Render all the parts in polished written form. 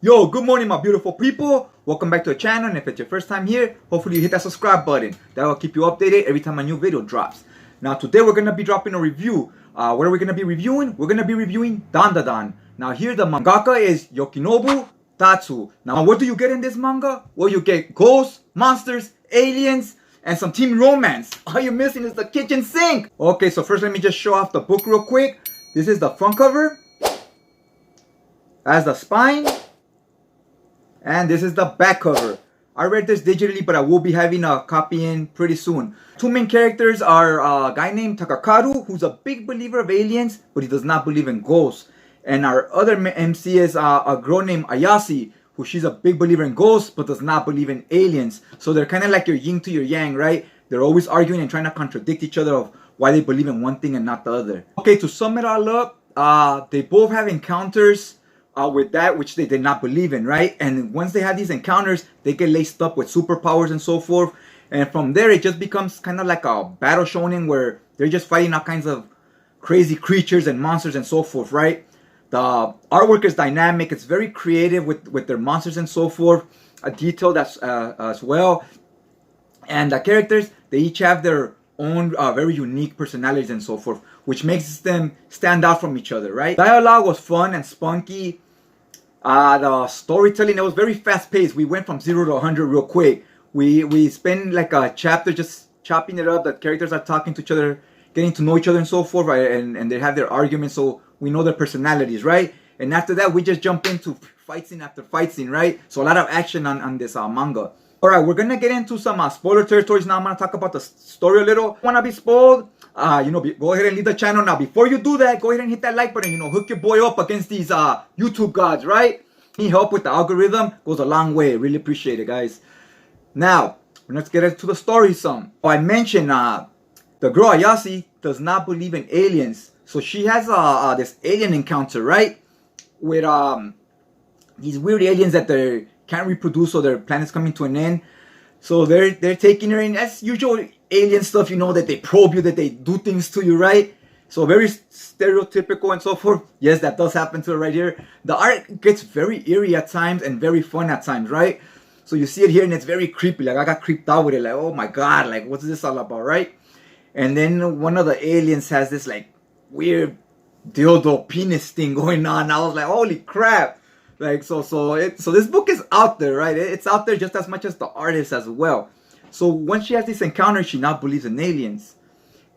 Yo, good morning my beautiful people. Welcome back to the channel, and if it's your first time here, hopefully you hit that subscribe button. That will keep you updated every time a new video drops. Now today we're going to be dropping a review. What are we going to be reviewing? We're going to be reviewing DanDaDan. Now here the mangaka is Yukinobu Tatsu. Now what do you get in this manga? Well, you get ghosts, monsters, aliens, and some teen romance. All you're missing is the kitchen sink. Okay, so first let me just show off the book real quick. This is the front cover. As the spine. And this is the back cover. I read this digitally, but I will be having a copy in pretty soon. Two main characters are a guy named Takakaru, who's a big believer of aliens, but he does not believe in ghosts. And our other MC is a girl named Ayase, who she's a big believer in ghosts, but does not believe in aliens. So they're kind of like your yin to your yang, right? They're always arguing and trying to contradict each other of why they believe in one thing and not the other. Okay, to sum it all up, they both have encounters with that which they did not believe in, right? And once they have these encounters, they get laced up with superpowers and so forth. And from there, it just becomes kind of like a battle shonen where they're just fighting all kinds of crazy creatures and monsters and so forth, right? The artwork is dynamic. It's very creative with their monsters and so forth. Detailed as well. And the characters, they each have their own very unique personalities and so forth, which makes them stand out from each other, right? Dialogue was fun and spunky. The storytelling, it was very fast paced. We went from 0 to 100 real quick. We spent like a chapter just chopping it up. The characters are talking to each other, getting to know each other and so forth, right? And they have their arguments, so we know their personalities, right? And after that, we just jump into fight scene after fight scene, right? So a lot of action on this manga. Alright, we're gonna get into some spoiler territories now. I'm gonna talk about the story a little. Wanna be spoiled? Go ahead and leave the channel now. Before you do that, go ahead and hit that like button. Hook your boy up against these YouTube gods, right? Need help with the algorithm? Goes a long way. Really appreciate it, guys. Now, let's get into the story some. I mentioned the girl Ayase does not believe in aliens. So she has this alien encounter, right? With these weird aliens that they can't reproduce, so their planet's coming to an end. So they're taking her in. That's usual alien stuff, that they probe you, that they do things to you, right? So very stereotypical and so forth. Yes, that does happen to her right here. The art gets very eerie at times and very fun at times, right? So you see it here and it's very creepy. Like I got creeped out with it. Like, oh my God, like what's this all about, right? And then one of the aliens has this like weird dildo penis thing going on. I was like, holy crap. Like, so this book is out there, right? It's out there just as much as the artist as well. So when she has this encounter, she now believes in aliens.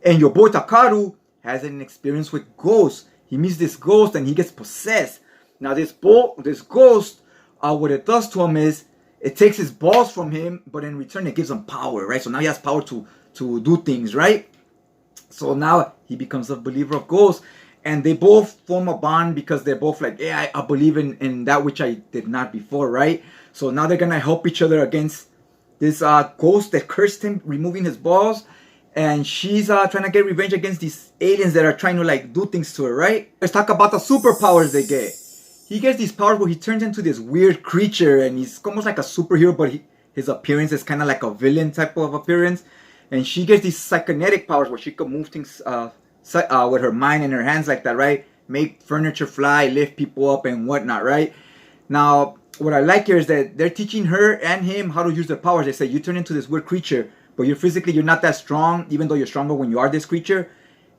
And your boy Takaru has an experience with ghosts. He meets this ghost and he gets possessed. Now this ghost, what it does to him is, it takes his balls from him, but in return it gives him power, right? So now he has power to do things, right? So now he becomes a believer of ghosts. And they both form a bond because they're both like, yeah, I believe in that which I did not before, right? So now they're going to help each other against this ghost that cursed him, removing his balls. And she's trying to get revenge against these aliens that are trying to like do things to her, right? Let's talk about the superpowers they get. He gets these powers where he turns into this weird creature and he's almost like a superhero, but his appearance is kind of like a villain type of appearance. And she gets these psychokinetic powers where she can move things with her mind and her hands like that, right? Make furniture fly, lift people up and whatnot, right? Now, what I like here is that they're teaching her and him how to use their powers. They say, you turn into this weird creature, but you're not that strong, even though you're stronger when you are this creature.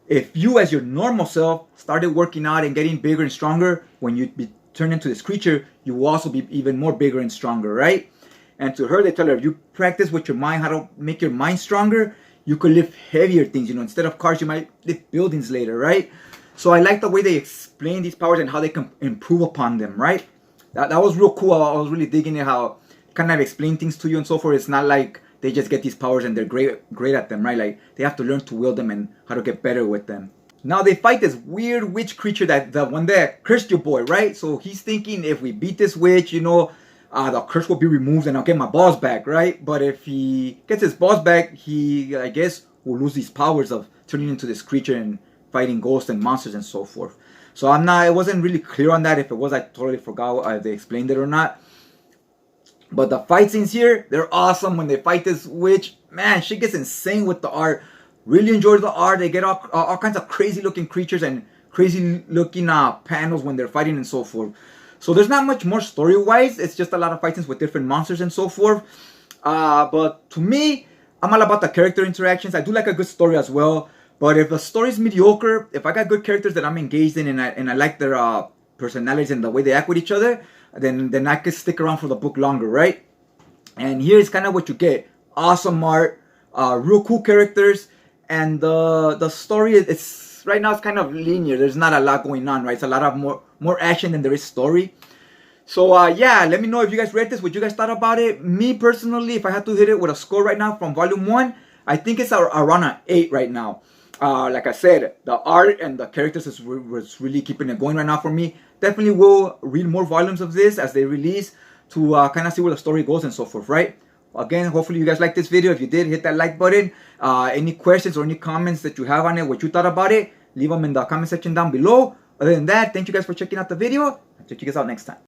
If you, as your normal self, started working out and getting bigger and stronger, when you turn into this creature, you will also be even more bigger and stronger, right? And to her, they tell her, if you practice with your mind how to make your mind stronger, you could lift heavier things, instead of cars, you might lift buildings later, right? So I like the way they explain these powers and how they can improve upon them, right? That was real cool. I was really digging it, how kind of explain things to you and so forth. It's not like they just get these powers and they're great at them, right? Like they have to learn to wield them and how to get better with them. Now they fight this weird witch creature, the one that cursed your boy, right? So he's thinking, if we beat this witch, the curse will be removed and I'll get my balls back, right? But if he gets his balls back, he, I guess, will lose these powers of turning into this creature and fighting ghosts and monsters and so forth. So it wasn't really clear on that. If it was, I totally forgot if they explained it or not. But the fight scenes here, they're awesome. When they fight this witch, man, she gets insane with the art. Really enjoys the art. They get all kinds of crazy looking creatures and crazy looking panels when they're fighting and so forth. So there's not much more story-wise. It's just a lot of fightings with different monsters and so forth. But to me, I'm all about the character interactions. I do like a good story as well. But if the story's mediocre, if I got good characters that I'm engaged in and I like their personalities and the way they act with each other, then I could stick around for the book longer, right? And here's kind of what you get. Awesome art, real cool characters, and the story it's right now it's kind of linear. There's not a lot going on, right? It's a lot of more action than there is story. So yeah, let me know if you guys read this, what you guys thought about it. Me personally, if I had to hit it with a score right now from volume 1, I think it's around an 8 right now. Like I said, the art and the characters was really keeping it going right now for me. Definitely will read more volumes of this as they release to kind of see where the story goes and so forth, right? Again, hopefully you guys liked this video. If you did, hit that like button. Any questions or any comments that you have on it, what you thought about it, leave them in the comment section down below. Other than that, thank you guys for checking out the video. I'll check you guys out next time.